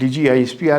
DGISPR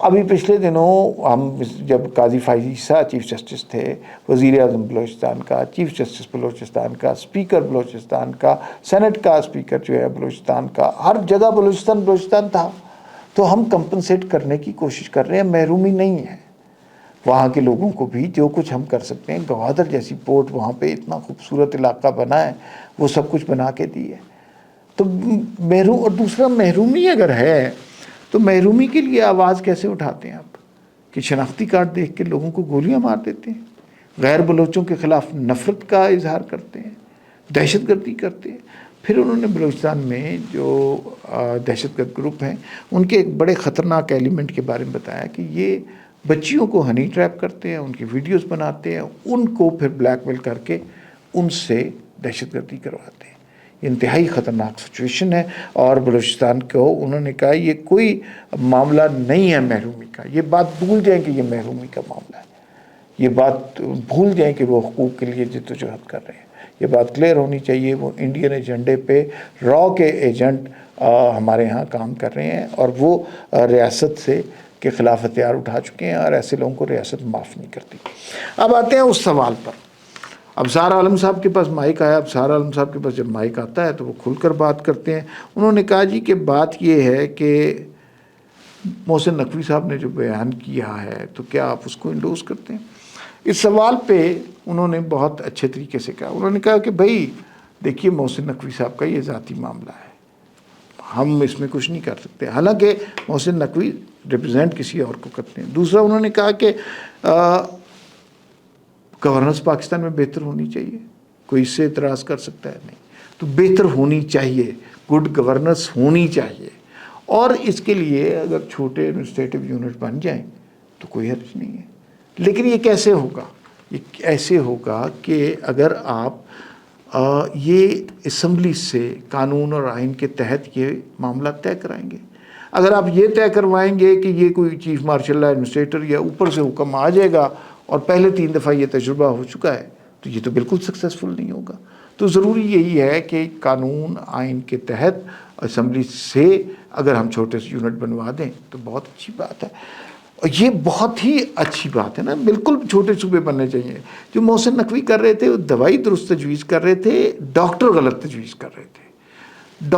ابھی پچھلے دنوں ہم جب قاضی فائزی عیسیٰ چیف جسٹس تھے، وزیر اعظم بلوچستان کا، چیف جسٹس بلوچستان کا، اسپیکر بلوچستان کا، سینٹ کا اسپیکر جو ہے بلوچستان کا، ہر جگہ بلوچستان تھا. تو ہم کمپنسیٹ کرنے کی کوشش کر رہے ہیں، محرومی نہیں ہے. وہاں کے لوگوں کو بھی جو کچھ ہم کر سکتے ہیں، گوادر جیسی پورٹ وہاں پہ اتنا خوبصورت علاقہ بنا ہے، وہ سب کچھ بنا کے دی ہے. تو اور دوسرا محرومی اگر ہے تو محرومی کے لیے آواز کیسے اٹھاتے ہیں آپ؟ کہ شناختی کارڈ دیکھ کے لوگوں کو گولیاں مار دیتے ہیں، غیر بلوچوں کے خلاف نفرت کا اظہار کرتے ہیں، دہشت گردی کرتے ہیں. پھر انہوں نے بلوچستان میں جو دہشت گرد گروپ ہیں ان کے ایک بڑے خطرناک ایلیمنٹ کے بارے میں بتایا کہ یہ بچیوں کو ہنی ٹریپ کرتے ہیں، ان کی ویڈیوز بناتے ہیں، ان کو پھر بلیک میل کر کے ان سے دہشت گردی کرواتے ہیں. یہ انتہائی خطرناک سچویشن ہے. اور بلوچستان کو انہوں نے کہا یہ کوئی معاملہ نہیں ہے محرومی کا، یہ بات بھول جائیں کہ یہ محرومی کا معاملہ ہے، یہ بات بھول جائیں کہ وہ حقوق کے لیے جدوجہد کر رہے ہیں. یہ بات کلیئر ہونی چاہیے. وہ انڈین ایجنڈے پہ را کے ایجنٹ ہمارے ہاں کام کر رہے ہیں، اور وہ ریاست سے کے خلاف ہتھیار اٹھا چکے ہیں، اور ایسے لوگوں کو ریاست معاف نہیں کرتی. اب آتے ہیں اس سوال پر. ابصار عالم صاحب کے پاس مائک آیا. ابصار عالم صاحب کے پاس جب مائک آتا ہے تو وہ کھل کر بات کرتے ہیں. انہوں نے کہا جی کہ بات یہ ہے کہ محسن نقوی صاحب نے جو بیان کیا ہے تو کیا آپ اس کو انڈوز کرتے ہیں؟ اس سوال پہ انہوں نے بہت اچھے طریقے سے کہا. انہوں نے کہا کہ بھائی دیکھیے محسن نقوی صاحب کا یہ ذاتی معاملہ ہے، ہم اس میں کچھ نہیں کر سکتے، حالانکہ محسن نقوی ریپرزینٹ کسی اور کو کرتے ہیں. دوسرا انہوں نے کہا کہ گورننس پاکستان میں بہتر ہونی چاہیے. کوئی اس سے اعتراض کر سکتا ہے؟ نہیں. تو بہتر ہونی چاہیے، گڈ گورننس ہونی چاہیے، اور اس کے لیے اگر چھوٹے ایڈمنسٹریٹو یونٹ بن جائیں تو کوئی حرج نہیں ہے. لیکن یہ کیسے ہوگا؟ یہ ایسے ہوگا کہ اگر آپ یہ اسمبلی سے قانون اور آئین کے تحت یہ معاملہ طے کرائیں گے. اگر آپ یہ طے کروائیں گے کہ یہ کوئی چیف مارشل ایڈمنسٹریٹر یا اوپر سے حکم آ جائے گا اور پہلے 3 دفعہ یہ تجربہ ہو چکا ہے، تو یہ تو بالکل سکسیسفل نہیں ہوگا. تو ضروری یہی ہے کہ قانون آئین کے تحت اسمبلی سے اگر ہم چھوٹے سے یونٹ بنوا دیں تو بہت اچھی بات ہے. اور یہ بہت ہی اچھی بات ہے نا، بالکل چھوٹے صوبے بننے چاہیے. جو محسن نقوی کر رہے تھے وہ دوائی درست تجویز کر رہے تھے، ڈاکٹر غلط تجویز کر رہے تھے.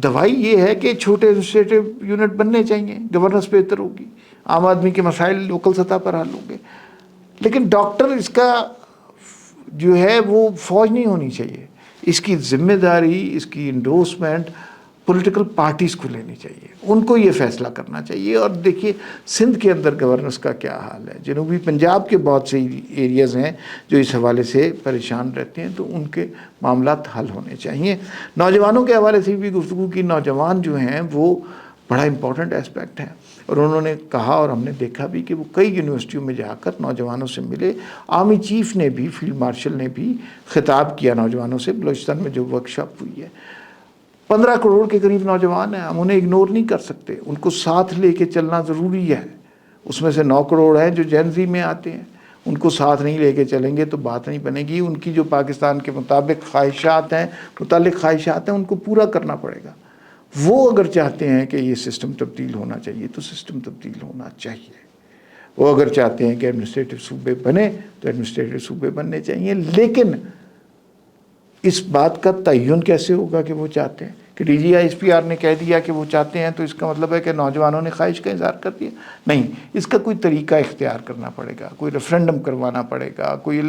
دوائی یہ ہے کہ چھوٹے ایڈمنسٹریٹو یونٹ بننے چاہیے، گورننس بہتر ہوگی، عام آدمی کے مسائل لوکل سطح پر حل ہوں گے. لیکن ڈاکٹر اس کا جو ہے وہ فوج نہیں ہونی چاہیے. اس کی ذمہ داری، اس کی انڈورسمنٹ پولیٹیکل پارٹیز کو لینی چاہیے، ان کو یہ فیصلہ کرنا چاہیے. اور دیکھیے سندھ کے اندر گورننس کا کیا حال ہے، جنوبی پنجاب کے بہت سے ایریاز ہیں جو اس حوالے سے پریشان رہتے ہیں، تو ان کے معاملات حل ہونے چاہیے. نوجوانوں کے حوالے سے بھی گفتگو کی. نوجوان جو ہیں وہ بڑا امپورٹنٹ اسپیکٹ ہے، اور انہوں نے کہا اور ہم نے دیکھا بھی کہ وہ کئی یونیورسٹیوں میں جا کر نوجوانوں سے ملے. آرمی چیف نے بھی، فیلڈ مارشل نے بھی خطاب کیا نوجوانوں سے. بلوچستان میں جو ورکشاپ ہوئی ہے، 15 کروڑ کے قریب نوجوان ہیں، ہم انہیں اگنور نہیں کر سکتے، ان کو ساتھ لے کے چلنا ضروری ہے. اس میں سے 9 کروڑ ہیں جو جین زی میں آتے ہیں، ان کو ساتھ نہیں لے کے چلیں گے تو بات نہیں بنے گی. ان کی جو پاکستان کے مطابق خواہشات ہیں، متعلق خواہشات ہیں، ان کو پورا کرنا پڑے گا. وہ اگر چاہتے ہیں کہ یہ سسٹم تبدیل ہونا چاہیے تو سسٹم تبدیل ہونا چاہیے. وہ اگر چاہتے ہیں کہ ایڈمنسٹریٹو صوبے بنے تو ایڈمنسٹریٹو صوبے بننے چاہیے. لیکن اس بات کا تعین کیسے ہوگا کہ وہ چاہتے ہیں؟ کہ D G I S P R نے کہہ دیا کہ وہ چاہتے ہیں تو اس کا مطلب ہے کہ نوجوانوں نے خواہش کا اظہار کر دیا؟ نہیں. اس کا کوئی طریقہ اختیار کرنا پڑے گا، کوئی ریفرینڈم کروانا پڑے گا، کوئی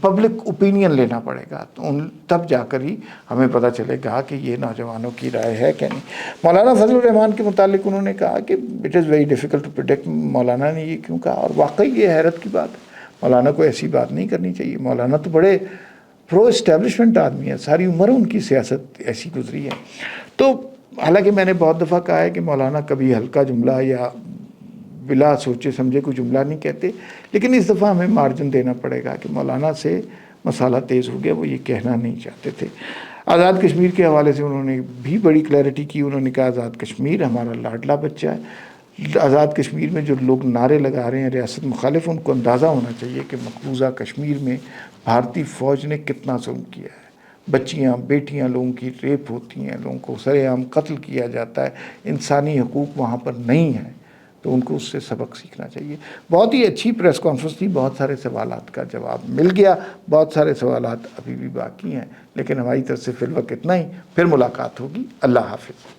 پبلک اوپینین لینا پڑے گا. تو تب جا کر ہی ہمیں پتہ چلے گا کہ یہ نوجوانوں کی رائے ہے کہ نہیں. مولانا فضل الرحمان کے متعلق انہوں نے کہا کہ it is very difficult to predict. مولانا نے یہ کیوں کہا؟ اور واقعی یہ حیرت کی بات ہے. مولانا کو ایسی بات نہیں کرنی چاہیے. مولانا تو بڑے پرو اسٹیبلشمنٹ آدمی ہے، ساری عمر ان کی سیاست ایسی گزری ہے. تو حالانکہ میں نے بہت دفعہ کہا ہے کہ مولانا کبھی ہلکا جملہ یا بلا سوچے سمجھے کوئی جملہ نہیں کہتے، لیکن اس دفعہ ہمیں مارجن دینا پڑے گا کہ مولانا سے مسالہ تیز ہو گیا، وہ یہ کہنا نہیں چاہتے تھے. آزاد کشمیر کے حوالے سے انہوں نے بھی بڑی کلیئرٹی کی. انہوں نے کہا آزاد کشمیر ہمارا لاڈلا بچہ ہے. آزاد کشمیر میں جو لوگ نعرے لگا رہے ہیں ریاست مخالف، ان کو اندازہ ہونا چاہیے کہ مقبوضہ کشمیر میں بھارتی فوج نے کتنا ظلم کیا ہے. بچیاں بیٹیاں لوگوں کی ریپ ہوتی ہیں، لوگوں کو سرے عام قتل کیا جاتا ہے. انسانی حقوق وہاں پر نہیں ہیں. تو ان کو اس سے سبق سیکھنا چاہیے۔ بہت ہی اچھی پریس کانفرنس تھی، بہت سارے سوالات کا جواب مل گیا، بہت سارے سوالات ابھی بھی باقی ہیں، لیکن ہماری طرف سے فی الوقت اتنا ہی، پھر ملاقات ہوگی۔ اللہ حافظ۔